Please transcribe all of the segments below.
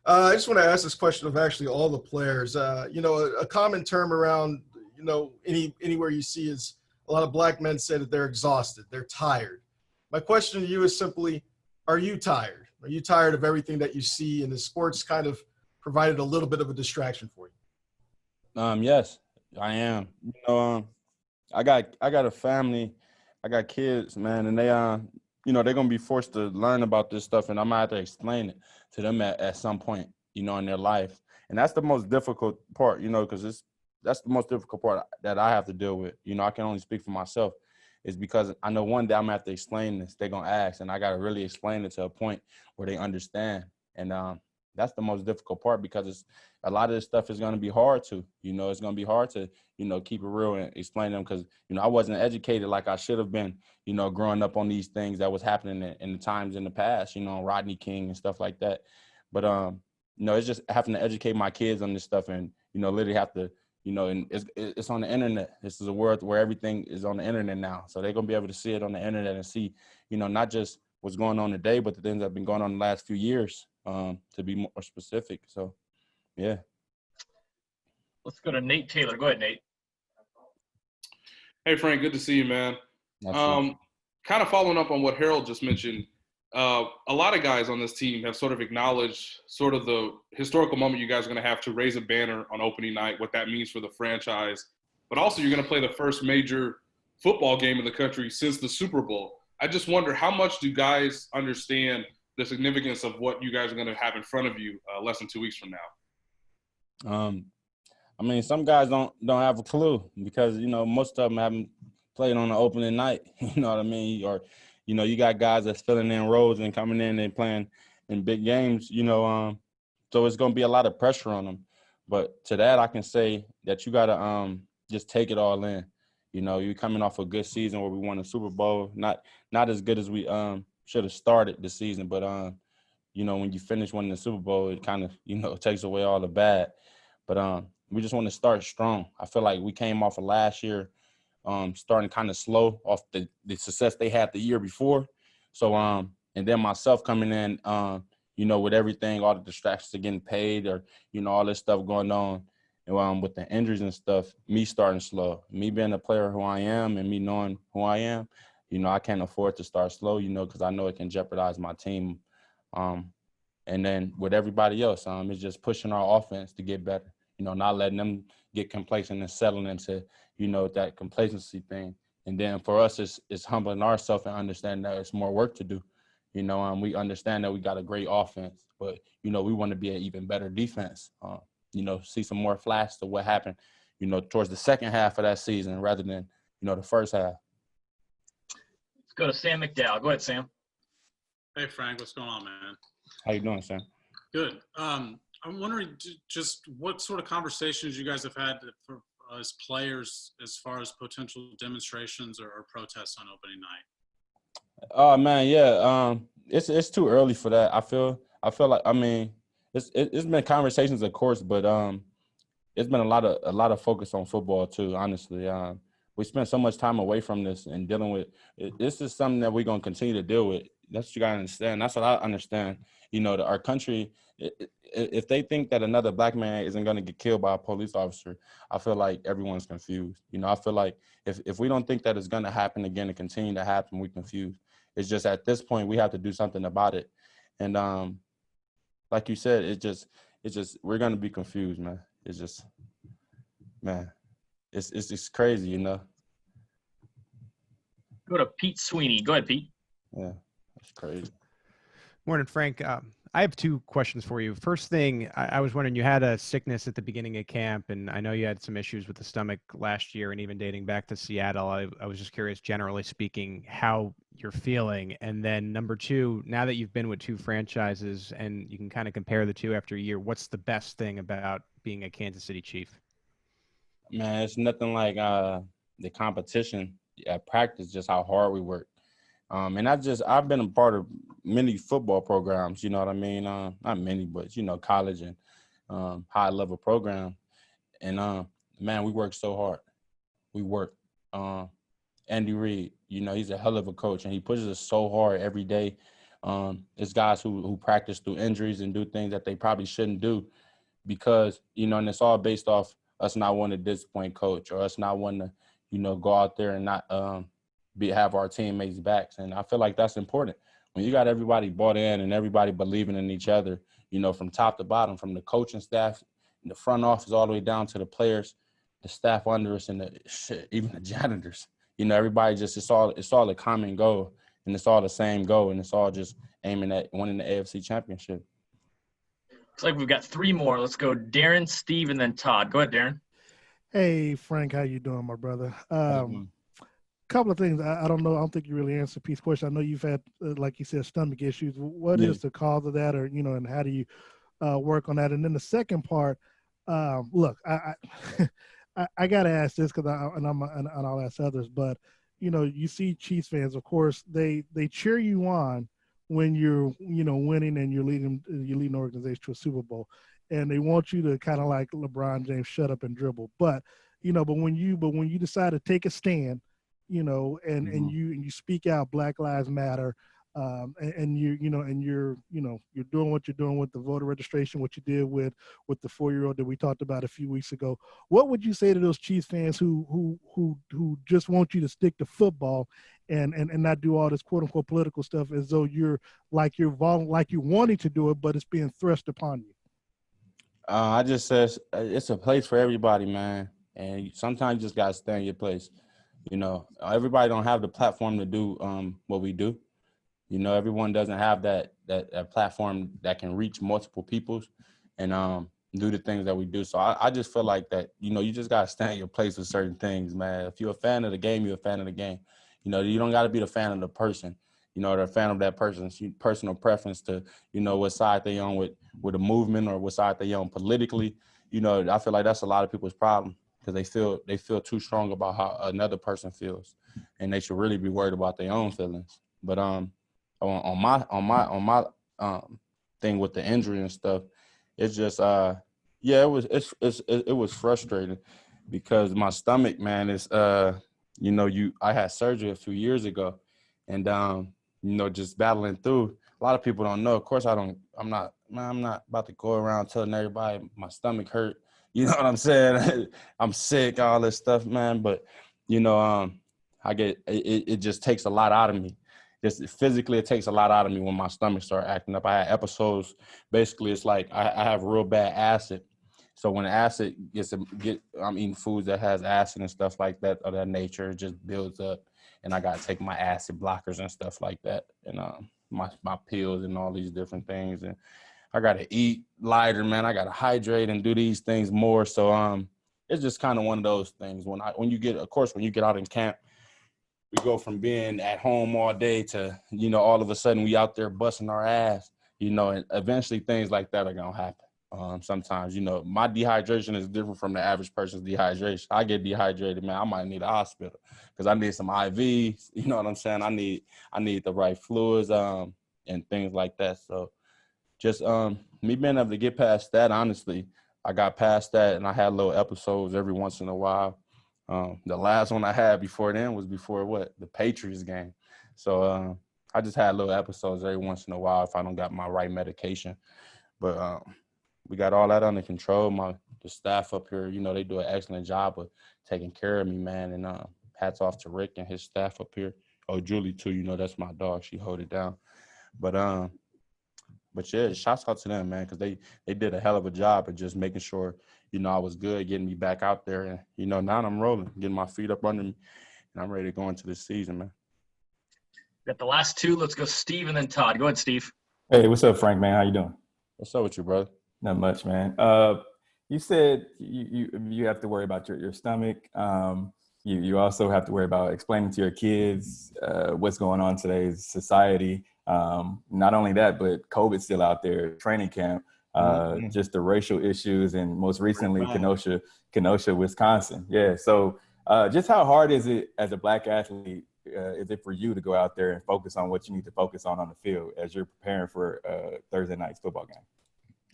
I just want to ask this question of actually all the players. A common term around, anywhere you see is a lot of black men say that they're exhausted, they're tired. My question to you is simply, are you tired? Are you tired of everything that you see and the sports kind of provided a little bit of a distraction for you? Yes, I am. I got a family, I got kids, man, and they're gonna be forced to learn about this stuff, and I'm gonna have to explain it to them at some point, in their life, and that's the most difficult part, because that's the most difficult part that I have to deal with. I can only speak for myself, is because I know one day I'm gonna have to explain this. They're gonna ask, and I gotta really explain it to a point where they understand, and that's the most difficult part because it's a lot of this stuff is gonna be hard to, it's gonna be hard to keep it real and explain them because, I wasn't educated like I should have been, growing up on these things that was happening in the times in the past, Rodney King and stuff like that. But, it's just having to educate my kids on this stuff and, literally have to, and it's on the internet. This is a world where everything is on the internet now. So they're going to be able to see it on the internet and see, not just what's going on today, but the things that have been going on the last few years, to be more specific. So, yeah. Let's go to Nate Taylor. Go ahead, Nate. Hey, Frank, good to see you, man. Kind of following up on what Harold just mentioned, a lot of guys on this team have sort of acknowledged sort of the historical moment you guys are going to have to raise a banner on opening night, what that means for the franchise. But also you're going to play the first major football game in the country since the Super Bowl. I just wonder, how much do guys understand the significance of what you guys are going to have in front of you less than 2 weeks from now? Some guys don't have a clue because, most of them haven't played on the opening night, you know what I mean? Or, you got guys that's filling in roles and coming in and playing in big games, so it's going to be a lot of pressure on them. But to that, I can say that you got to just take it all in. You're coming off a good season where we won the Super Bowl, not as good as we should have started the season, but, when you finish winning the Super Bowl, it kind of, takes away all the bad. But we just want to start strong. I feel like we came off of last year starting kind of slow off the success they had the year before. So, and then myself coming in, with everything, all the distractions of getting paid or, all this stuff going on and with the injuries and stuff, me starting slow, me being a player who I am and me knowing who I am, I can't afford to start slow, because I know it can jeopardize my team. And then with everybody else, it's just pushing our offense to get better, not letting them get complacent and settling into, that complacency thing. And then for us, it's humbling ourselves and understanding that it's more work to do. We understand that we got a great offense, but, we want to be an even better defense. See some more flash to what happened, towards the second half of that season rather than, the first half. Let's go to Sam McDowell. Go ahead, Sam. Hey, Frank. What's going on, man? How you doing, Sam? Good. I'm wondering just what sort of conversations you guys have had for, as players as far as potential demonstrations or protests on opening night. Oh man, yeah. It's too early for that. I feel like it's been conversations, of course, but it's been a lot of focus on football too. Honestly, we spent so much time away from this and dealing with it. This is something that we're gonna continue to deal with. That's what you gotta understand. That's what I understand. Our country, if they think that another black man isn't going to get killed by a police officer, I feel like everyone's confused. I feel like if we don't think that it's going to happen again and continue to happen, we're confused. It's just at this point, we have to do something about it. And like you said, it's just we're going to be confused, man. It's just, man, it's just crazy, Go to Pete Sweeney. Go ahead, Pete. Yeah, that's crazy. Morning, Frank. I have two questions for you. First thing, I was wondering, you had a sickness at the beginning of camp, and I know you had some issues with the stomach last year and even dating back to Seattle. I was just curious, generally speaking, how you're feeling. And then number two, now that you've been with two franchises and you can kind of compare the two after a year, what's the best thing about being a Kansas City Chief? Man, it's nothing like the competition at practice, just how hard we work. And I've been a part of many football programs, you know what I mean? Not many, but, college and high level program. And, man, we work so hard. We work. Andy Reid, he's a hell of a coach, and he pushes us so hard every day. It's guys who practice through injuries and do things that they probably shouldn't do because, and it's all based off us not wanting to disappoint coach or us not wanting to, go out there and not have our teammates' backs. And I feel like that's important. When you got everybody bought in and everybody believing in each other, from top to bottom, from the coaching staff, the front office all the way down to the players, the staff under us, and even the janitors. Everybody just it's all a common goal, and it's all the same goal, and it's all just aiming at winning the AFC Championship. Looks like we've got 3 more. Let's go Darren, Steve, and then Todd. Go ahead, Darren. Hey, Frank, how you doing, my brother? Couple of things. I don't know. I don't think you really answered Pete's question. I know you've had, like you said, stomach issues. What is the cause of that, or and how do you work on that? And then the second part, look, I got to ask this because I'll ask others. But you see Chiefs fans, of course, they cheer you on when you're winning and you're leading the organization to a Super Bowl, and they want you to kind of like LeBron James, shut up and dribble. But when you decide to take a stand, and you speak out Black Lives Matter, and you're doing what you're doing with the voter registration, what you did with the 4-year-old that we talked about a few weeks ago. What would you say to those Chiefs fans who just want you to stick to football and not do all this quote unquote political stuff as though you're wanting to do it, but it's being thrust upon you? I just says it's a place for everybody, man, and sometimes you just gotta stay in your place. Everybody don't have the platform to do what we do. Everyone doesn't have that platform that can reach multiple peoples and do the things that we do. So I just feel like that, you just got to stand in your place with certain things, man. If you're a fan of the game, you're a fan of the game. You don't got to be the fan of the person, or a fan of that person's personal preference to, what side they on with a movement or what side they on politically. I feel like that's a lot of people's problem because they feel too strong about how another person feels, and they should really be worried about their own feelings. But on my thing with the injury and stuff, it's just it was frustrating because my stomach, man, is I had surgery a few years ago, and just battling through. A lot of people don't know. Of course, I'm not about to go around telling everybody my stomach hurt. You know what I'm saying? I'm sick, all this stuff, man. But I get it just takes a lot out of me. Just physically, it takes a lot out of me when my stomach starts acting up. I had episodes. Basically, it's like I have real bad acid. So when acid I'm eating foods that has acid and stuff like that of that nature. It just builds up, and I got to take my acid blockers and stuff like that, and my pills and all these different things. And I got to eat lighter, man. I got to hydrate and do these things more. So it's just kind of one of those things. When you get out in camp, we go from being at home all day to, all of a sudden we out there busting our ass, and eventually things like that are going to happen. Sometimes, my dehydration is different from the average person's dehydration. I get dehydrated, man. I might need a hospital because I need some IVs. You know what I'm saying? I need the right fluids and things like that. So just me being able to get past that, honestly, I got past that, and I had little episodes every once in a while. The last one I had before then was before the Patriots game. So I just had little episodes every once in a while if I don't got my right medication. But we got all that under control. The staff up here, they do an excellent job of taking care of me, man. And hats off to Rick and his staff up here. Oh, Julie too. That's my dog. She hold it down. But yeah, shouts out to them, man, because they did a hell of a job of just making sure, I was good, getting me back out there. And, now I'm rolling, getting my feet up under me, and I'm ready to go into this season, man. Got the last 2. Let's go Steve and then Todd. Go ahead, Steve. Hey, what's up, Frank, man? How you doing? What's up with you, brother? Not much, man. You said you have to worry about your stomach. You also have to worry about explaining to your kids what's going on in today's society. Not only that, but COVID's still out there, training camp, just the racial issues, and most recently Kenosha, Wisconsin. Yeah. So just how hard is it as a Black athlete, is it for you to go out there and focus on what you need to focus on the field as you're preparing for Thursday night's football game?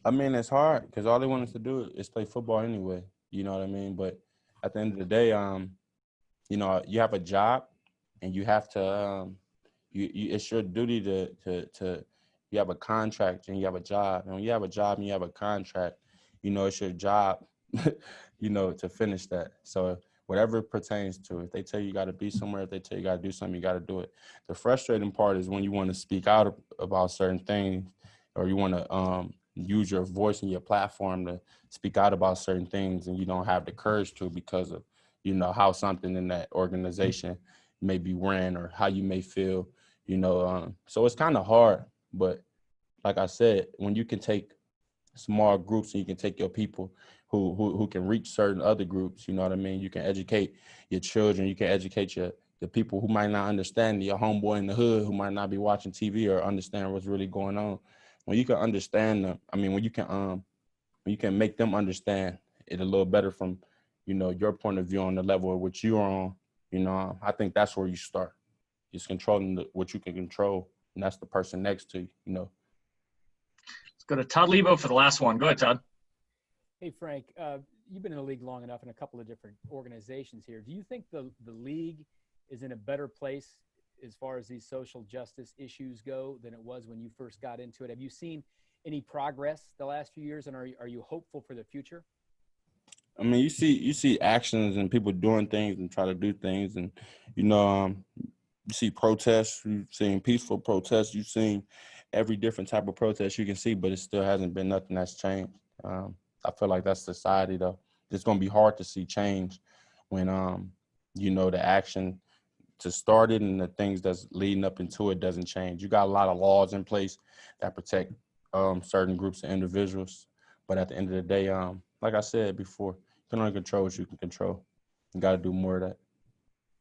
I mean, it's hard because all they want us to do is play football anyway. You know what I mean? But at the end of the day, you have a job, and you have to it's your duty to you have a contract and you have a job. And when you have a job and you have a contract, you know, it's your job, you know, to finish that. So whatever it pertains to, if they tell you got to be somewhere, if they tell you got to do something, you got to do it. The frustrating part is when you want to speak out about certain things, or you want to use your voice and your platform to speak out about certain things, and you don't have the courage to because of, you know, how something in that organization may be ran or how you may feel, you know. So it's kind of hard, but like I said, when you can take small groups and you can take your people who can reach certain other groups, you know what I mean? You can educate your children, you can educate the people who might not understand, your homeboy in the hood who might not be watching TV or understand what's really going on. When you can understand them, I mean, when you can make them understand it a little better from, you know, your point of view on the level of which you're on, you know, I think that's where you start. Just controlling what you can control, and that's the person next to you, you know. Let's go to Todd Lebo for the last one. Go ahead, Todd. Hey, Frank, you've been in the league long enough in a couple of different organizations here. Do you think the league is in a better place as far as these social justice issues go than it was when you first got into it? Have you seen any progress the last few years, and are you hopeful for the future? I mean, you see actions and people doing things and try to do things, and you know, you see protests, you've seen peaceful protests, you've seen every different type of protest you can see, but it still hasn't been nothing that's changed. I feel like that's society, though. It's going to be hard to see change when, you know, the action to start it and the things that's leading up into it doesn't change. You got a lot of laws in place that protect certain groups of individuals, but at the end of the day, like I said before, you can only control what you can control. You got to do more of that.